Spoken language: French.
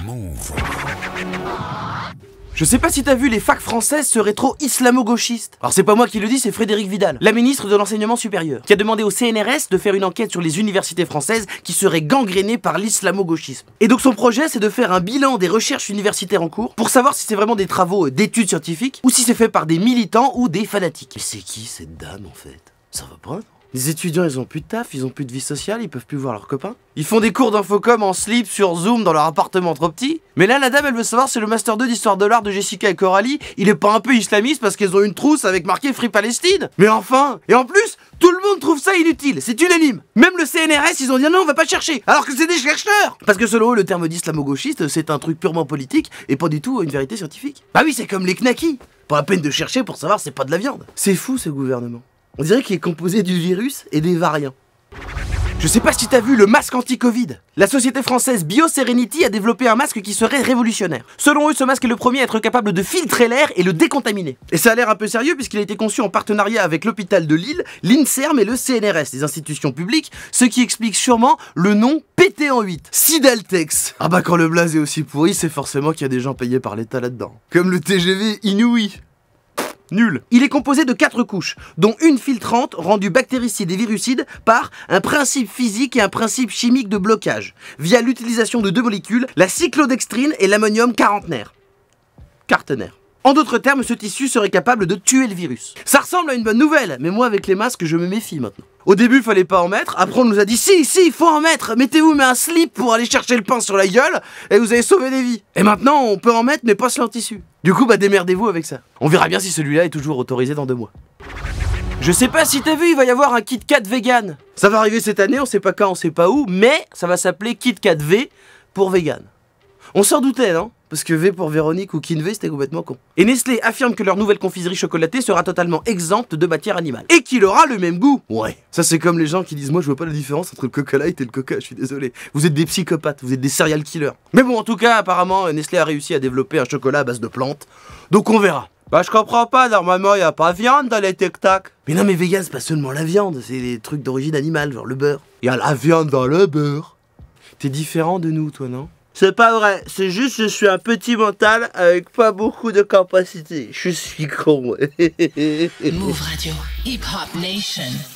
Move. Je sais pas si t'as vu, les facs françaises seraient trop islamo-gauchistes. Alors c'est pas moi qui le dis, c'est Frédérique Vidal, la ministre de l'enseignement supérieur, qui a demandé au CNRS de faire une enquête sur les universités françaises qui seraient gangrénées par l'islamo-gauchisme. Et donc son projet, c'est de faire un bilan des recherches universitaires en cours pour savoir si c'est vraiment des travaux d'études scientifiques ou si c'est fait par des militants ou des fanatiques. Mais c'est qui cette dame en fait? Ça va pas, non? Les étudiants, ils ont plus de taf, ils ont plus de vie sociale, ils peuvent plus voir leurs copains. Ils font des cours d'infocom en slip sur Zoom dans leur appartement trop petit. Mais là, la dame, elle veut savoir si le Master 2 d'Histoire de l'Art de Jessica et Coralie, il est pas un peu islamiste parce qu'ils ont une trousse avec marqué Free Palestine. Mais enfin! Et en plus, tout le monde trouve ça inutile, c'est unanime. Même le CNRS, ils ont dit non, on va pas chercher, alors que c'est des chercheurs. Parce que selon eux, le terme d'islamo-gauchiste, c'est un truc purement politique et pas du tout une vérité scientifique. Bah oui, c'est comme les knackis. Pas la peine de chercher pour savoir c'est pas de la viande. C'est fou ce gouvernement. On dirait qu'il est composé du virus et des variants. Je sais pas si t'as vu le masque anti-Covid. La société française BioSerenity a développé un masque qui serait révolutionnaire. Selon eux, ce masque est le premier à être capable de filtrer l'air et le décontaminer. Et ça a l'air un peu sérieux puisqu'il a été conçu en partenariat avec l'hôpital de Lille, l'INSERM et le CNRS, les institutions publiques, ce qui explique sûrement le nom pété en 8. Sidaltex. Ah bah quand le blaze est aussi pourri, c'est forcément qu'il y a des gens payés par l'État là-dedans. Comme le TGV Inouï. Nul. Il est composé de 4 couches, dont une filtrante rendue bactéricide et virucide par un principe physique et un principe chimique de blocage, via l'utilisation de 2 molécules, la cyclodextrine et l'ammonium quarantenaire. Quartenaire. En d'autres termes, ce tissu serait capable de tuer le virus. Ça ressemble à une bonne nouvelle, mais moi avec les masques, je me méfie maintenant. Au début, fallait pas en mettre, après on nous a dit si, il faut en mettre, mettez-vous mais un slip pour aller chercher le pain sur la gueule, et vous allez sauver des vies. Et maintenant, on peut en mettre, mais pas sur un tissu. Du coup, bah démerdez-vous avec ça. On verra bien si celui-là est toujours autorisé dans 2 mois. Je sais pas si t'as vu, il va y avoir un Kit Kat vegan. Ça va arriver cette année, on sait pas quand, on sait pas où, mais ça va s'appeler Kit Kat V pour vegan. On s'en doutait, non? Parce que V pour Véronique ou Kinvé, c'était complètement con. Et Nestlé affirme que leur nouvelle confiserie chocolatée sera totalement exempte de matière animale. Et qu'il aura le même goût. Ouais. Ça c'est comme les gens qui disent moi je vois pas la différence entre le Coca Light et le Coca, je suis désolé. Vous êtes des psychopathes, vous êtes des serial killers. Mais bon, en tout cas, apparemment, Nestlé a réussi à développer un chocolat à base de plantes. Donc on verra. Bah je comprends pas, normalement y a pas de viande dans les tic-tac. Mais non mais vegan c'est pas seulement la viande, c'est des trucs d'origine animale, genre le beurre. Y a la viande dans le beurre. T'es différent de nous toi, non? C'est pas vrai, c'est juste je suis un petit mental avec pas beaucoup de capacité. Je suis con. Move Radio, Hip Hop Nation.